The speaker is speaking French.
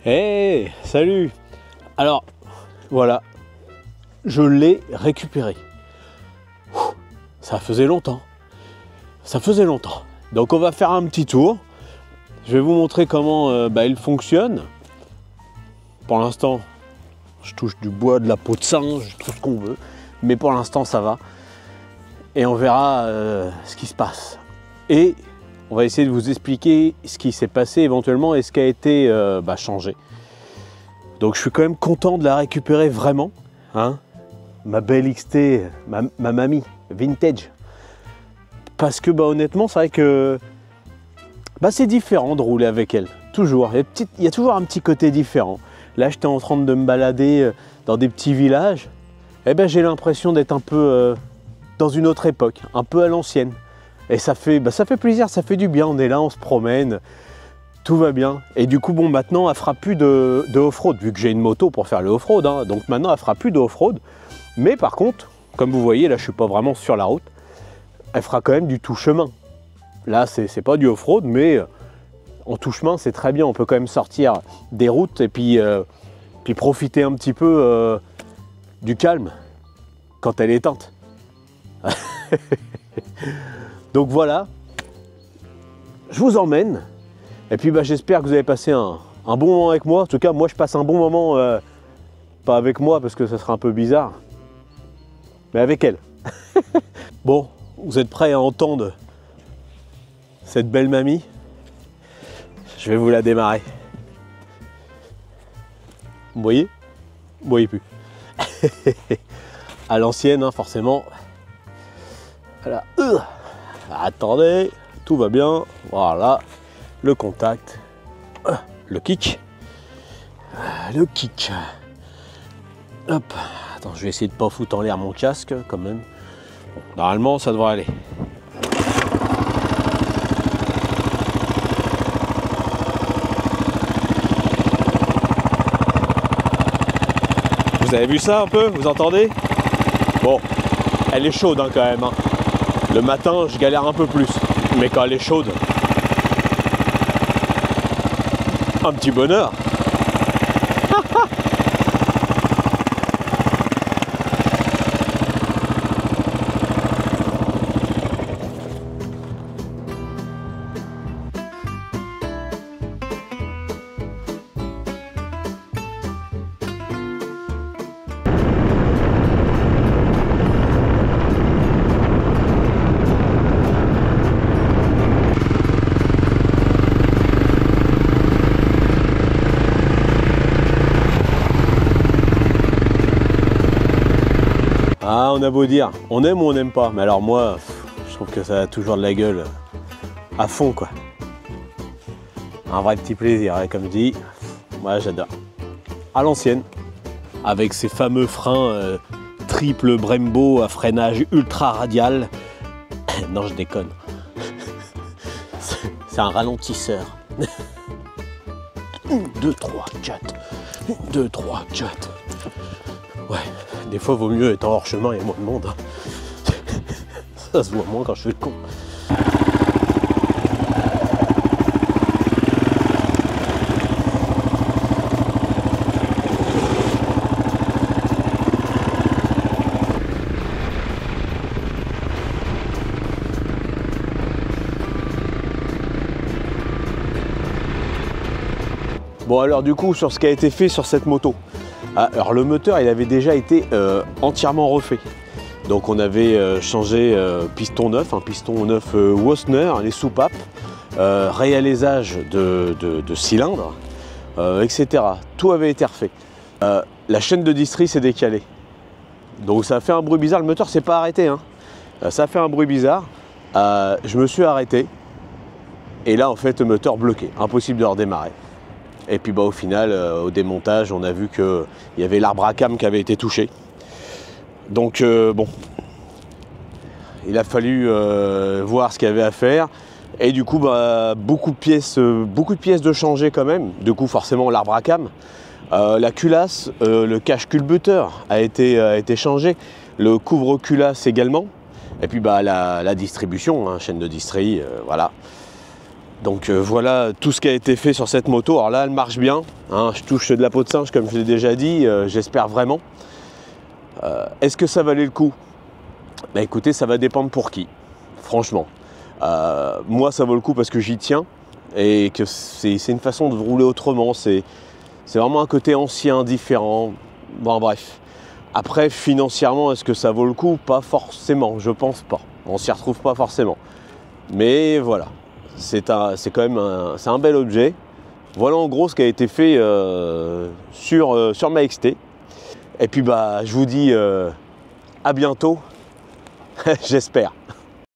Hey, salut! Alors, voilà, je l'ai récupéré. Ça faisait longtemps. Ça faisait longtemps. Donc on va faire un petit tour. Je vais vous montrer comment il fonctionne. Pour l'instant, je touche du bois, de la peau de singe, tout ce qu'on veut. Mais pour l'instant, ça va. Et on verra ce qui se passe. Et on va essayer de vous expliquer ce qui s'est passé éventuellement et ce qui a été changé. Donc je suis quand même content de la récupérer vraiment. Hein, ma belle XT, ma mamie, vintage. Parce que honnêtement, c'est vrai que c'est différent de rouler avec elle. Toujours. Il y a toujours un petit côté différent. Là, j'étais en train de me balader dans des petits villages. J'ai l'impression d'être un peu dans une autre époque, un peu à l'ancienne. Et ça fait plaisir, ça fait du bien. On est là, on se promène, tout va bien. Et du coup, maintenant, elle fera plus de off-road, vu que j'ai une moto pour faire le off-road. Hein. Donc maintenant, elle fera plus de off-road. Mais par contre, comme vous voyez, là, je suis pas vraiment sur la route. Elle fera quand même du tout-chemin. Là, c'est pas du off-road, mais en tout-chemin, c'est très bien. On peut quand même sortir des routes et puis profiter un petit peu du calme quand elle est éteinte. Donc voilà, je vous emmène. Et puis j'espère que vous avez passé un bon moment avec moi. En tout cas, moi, je passe un bon moment, pas avec moi parce que ça serait un peu bizarre, mais avec elle. Bon, vous êtes prêts à entendre cette belle mamie? Je vais vous la démarrer. Vous voyez? Vous voyez plus. À l'ancienne, hein, forcément. Voilà. Attendez, tout va bien. Voilà. Le contact. Le kick. Le kick. Hop. Attends, je vais essayer de ne pas foutre en l'air mon casque quand même. Bon, normalement, ça devrait aller. Vous avez vu ça un peu? Vous entendez? Bon, elle est chaude hein, quand même. Hein. Le matin, je galère un peu plus. Mais quand elle est chaude, un petit bonheur. Ah, on a beau dire, on aime ou on n'aime pas, mais alors moi, je trouve que ça a toujours de la gueule à fond, quoi. Un vrai petit plaisir, hein, comme je dis, moi j'adore. À l'ancienne, avec ces fameux freins triple Brembo à freinage ultra radial. Non, je déconne. C'est un ralentisseur. 1, 2, 3, 4. 1, 2, 3, 4. Ouais, des fois, vaut mieux être en hors-chemin, il y a moins de monde. Hein. Ça se voit moins quand je fais le con. Bon alors du coup, sur ce qui a été fait sur cette moto. Alors le moteur, il avait déjà été entièrement refait. Donc on avait changé piston neuf, un piston neuf Wasner, les soupapes, réalisage de cylindres, etc. Tout avait été refait. La chaîne de distri s'est décalée. Donc ça a fait un bruit bizarre, le moteur s'est pas arrêté. Hein. Ça a fait un bruit bizarre. Je me suis arrêté. Et là en fait le moteur bloqué, impossible de redémarrer. Et puis au final, au démontage, on a vu qu'il y avait l'arbre à cam qui avait été touché. Donc bon, il a fallu voir ce qu'il y avait à faire. Et du coup, beaucoup de pièces de changer quand même. Du coup, forcément, l'arbre à cam. La culasse, le cache culbuteur a été changé. Le couvre-culasse également. Et puis la distribution, hein, chaîne de distri, voilà. Donc voilà tout ce qui a été fait sur cette moto. Alors là, elle marche bien, hein, je touche de la peau de singe comme je l'ai déjà dit, j'espère vraiment. Est-ce que ça valait le coup? Bah écoutez, ça va dépendre pour qui, franchement. Moi, ça vaut le coup parce que j'y tiens et que c'est une façon de rouler autrement. C'est vraiment un côté ancien, différent. Bon, bref. Après, financièrement, est-ce que ça vaut le coup? Pas forcément, je pense pas. On s'y retrouve pas forcément. Mais voilà, c'est quand même un bel objet. Voilà en gros ce qui a été fait sur ma XT. Et puis bah, je vous dis à bientôt, j'espère.